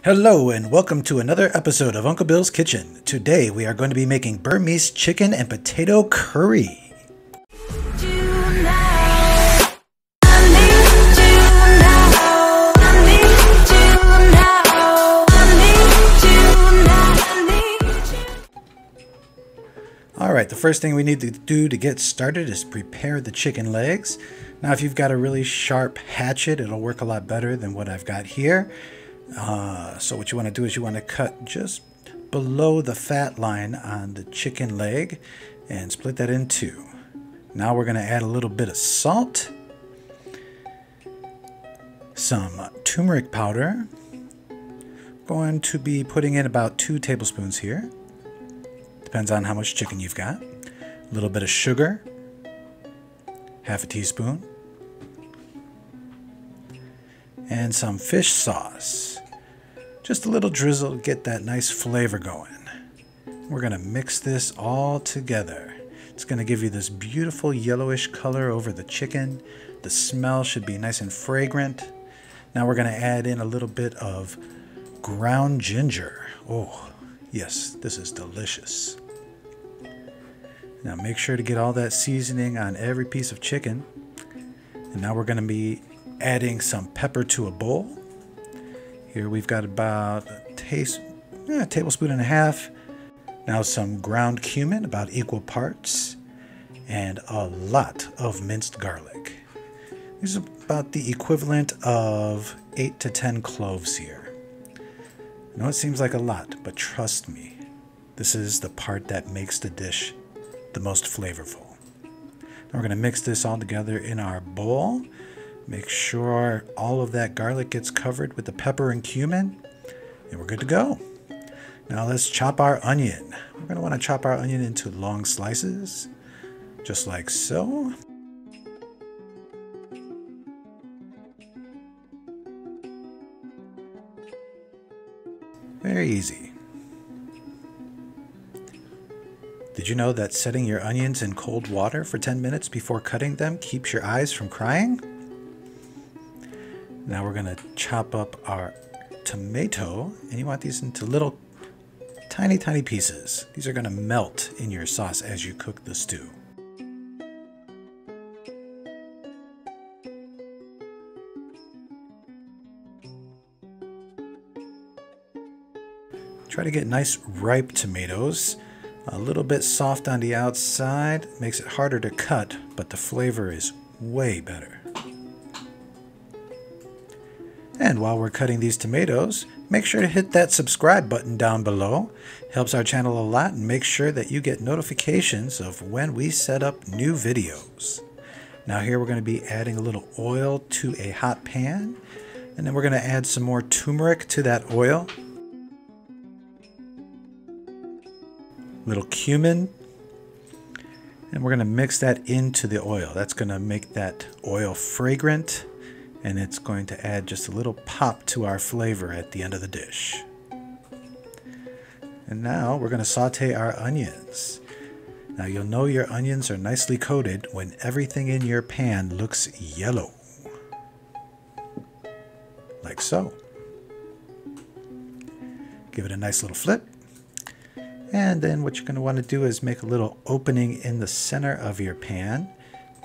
Hello and welcome to another episode of Uncle Bill's Kitchen. Today we are going to be making Burmese chicken and potato curry. Alright, the first thing we need to do to get started is prepare the chicken legs. Now if you've got a really sharp hatchet, it'll work a lot better than what I've got here. So what you want to do is you want to cut just below the fat line on the chicken leg and split that in two. Now we're going to add a little bit of salt, some turmeric powder. Going to be putting in about 2 tablespoons here. Depends on how much chicken you've got. A little bit of sugar, half a teaspoon, and some fish sauce. Just a little drizzle to get that nice flavor going. We're going to mix this all together. It's going to give you this beautiful yellowish color over the chicken. The smell should be nice and fragrant. Now we're going to add in a little bit of ground ginger. Oh, yes, this is delicious. Now make sure to get all that seasoning on every piece of chicken. And now we're going to be adding some pepper to a bowl. Here we've got about a tablespoon and a half. Now some ground cumin, about equal parts. And a lot of minced garlic. This is about the equivalent of 8 to 10 cloves here. I know it seems like a lot, but trust me, this is the part that makes the dish the most flavorful. Now we're going to mix this all together in our bowl. Make sure all of that garlic gets covered with the pepper and cumin, and we're good to go. Now let's chop our onion. We're going to want to chop our onion into long slices, just like so. Very easy. Did you know that setting your onions in cold water for 10 minutes before cutting them keeps your eyes from crying? Now we're going to chop up our tomato, and you want these into little tiny pieces. These are going to melt in your sauce as you cook the stew. Try to get nice ripe tomatoes. A little bit soft on the outside makes it harder to cut, but the flavor is way better. And while we're cutting these tomatoes, make sure to hit that subscribe button down below. Helps our channel a lot, and make sure that you get notifications of when we set up new videos. Now here we're going to be adding a little oil to a hot pan, and then we're going to add some more turmeric to that oil. Little cumin, and we're going to mix that into the oil. That's going to make that oil fragrant, and it's going to add just a little pop to our flavor at the end of the dish. And now we're going to saute our onions. Now you'll know your onions are nicely coated when everything in your pan looks yellow, like so. Give it a nice little flip. And then what you're going to want to do is make a little opening in the center of your pan.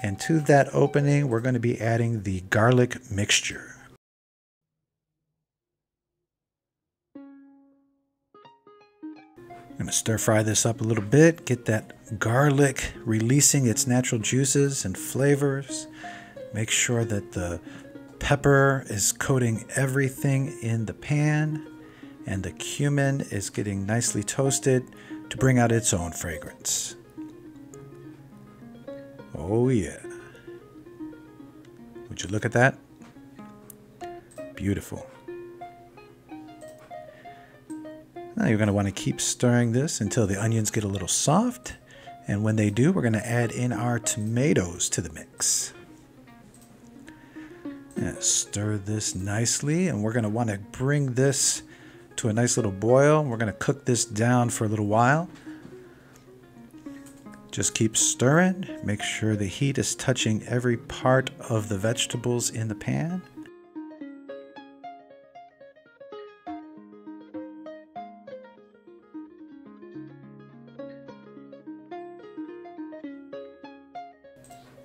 And to that opening, we're going to be adding the garlic mixture. I'm going to stir fry this up a little bit, get that garlic releasing its natural juices and flavors. Make sure that the pepper is coating everything in the pan, and the cumin is getting nicely toasted to bring out its own fragrance. Oh yeah. Would you look at that? Beautiful. Now you're going to want to keep stirring this until the onions get a little soft, and when they do, we're going to add in our tomatoes to the mix. And stir this nicely, and we're going to want to bring this to a nice little boil. We're going to cook this down for a little while. Just keep stirring. Make sure the heat is touching every part of the vegetables in the pan.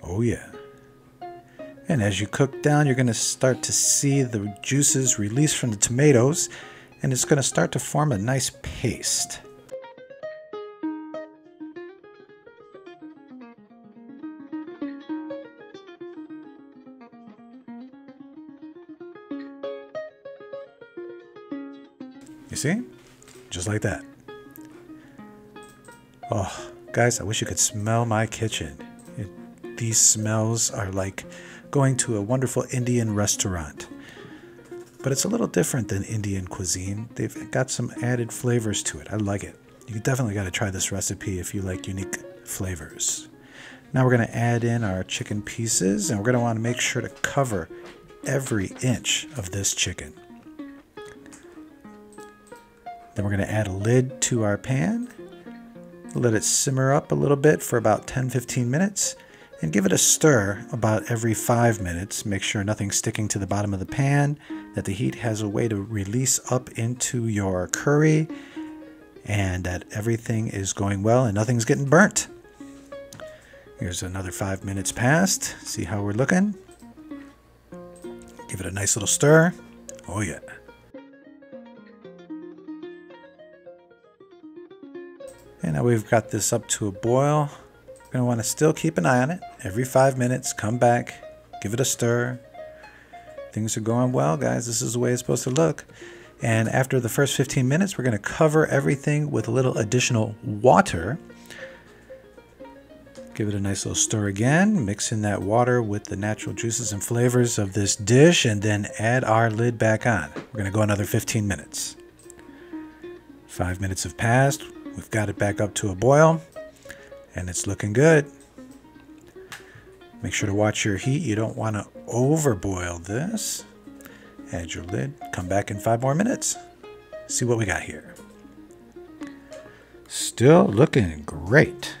Oh yeah. And as you cook down, you're going to start to see the juices release from the tomatoes, and it's going to start to form a nice paste. You see? Just like that. Oh, guys, I wish you could smell my kitchen. These smells are like going to a wonderful Indian restaurant. But it's a little different than Indian cuisine. They've got some added flavors to it. I like it. You definitely got to try this recipe if you like unique flavors. Now we're going to add in our chicken pieces, and we're going to want to make sure to cover every inch of this chicken. Then we're going to add a lid to our pan. Let it simmer up a little bit for about 10-15 minutes. And give it a stir about every 5 minutes. Make sure nothing's sticking to the bottom of the pan, that the heat has a way to release up into your curry, and that everything is going well and nothing's getting burnt. Here's another 5 minutes past. See how we're looking? Give it a nice little stir. Oh yeah. And now we've got this up to a boil. You're going to want to still keep an eye on it. Every 5 minutes, come back, give it a stir. Things are going well, guys. This is the way it's supposed to look. And after the first 15 minutes, we're going to cover everything with a little additional water. Give it a nice little stir again. Mix in that water with the natural juices and flavors of this dish, and then add our lid back on. We're going to go another 15 minutes. 5 minutes have passed. We've got it back up to a boil. And it's looking good. Make sure to watch your heat. You don't want to overboil this. Add your lid. Come back in 5 more minutes. See what we got here. Still looking great.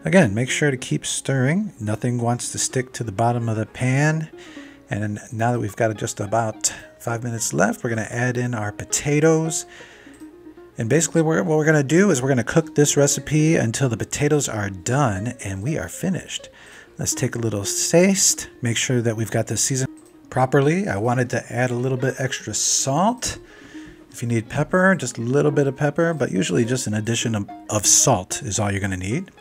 Again, make sure to keep stirring. Nothing wants to stick to the bottom of the pan. And now that we've got just about 5 minutes left, we're going to add in our potatoes. And basically what we're going to do is we're going to cook this recipe until the potatoes are done and we are finished. Let's take a little taste, make sure that we've got this seasoned properly. I wanted to add a little bit extra salt. If you need pepper, just a little bit of pepper, but usually just an addition of salt is all you're going to need.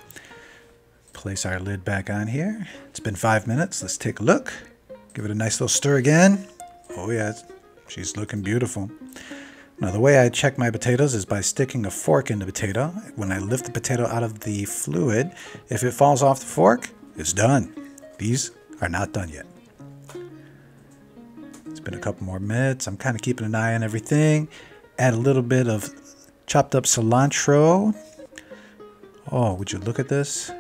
Place our lid back on here. It's been 5 minutes. Let's take a look. Give it a nice little stir again. Oh yeah, she's looking beautiful. Now the way I check my potatoes is by sticking a fork in the potato. When I lift the potato out of the fluid, if it falls off the fork, it's done. These are not done yet. It's been a couple more minutes. I'm kind of keeping an eye on everything. Add a little bit of chopped up cilantro. Oh, would you look at this?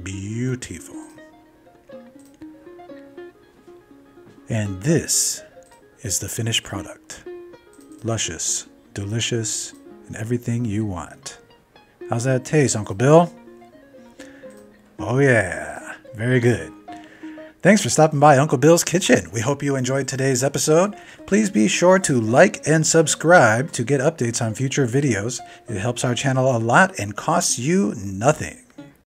Beautiful. And this is the finished product. Luscious, delicious, and everything you want. How's that taste, Uncle Bill? Oh yeah, very good. Thanks for stopping by Uncle Bill's Kitchen. We hope you enjoyed today's episode. Please be sure to like and subscribe to get updates on future videos. It helps our channel a lot and costs you nothing.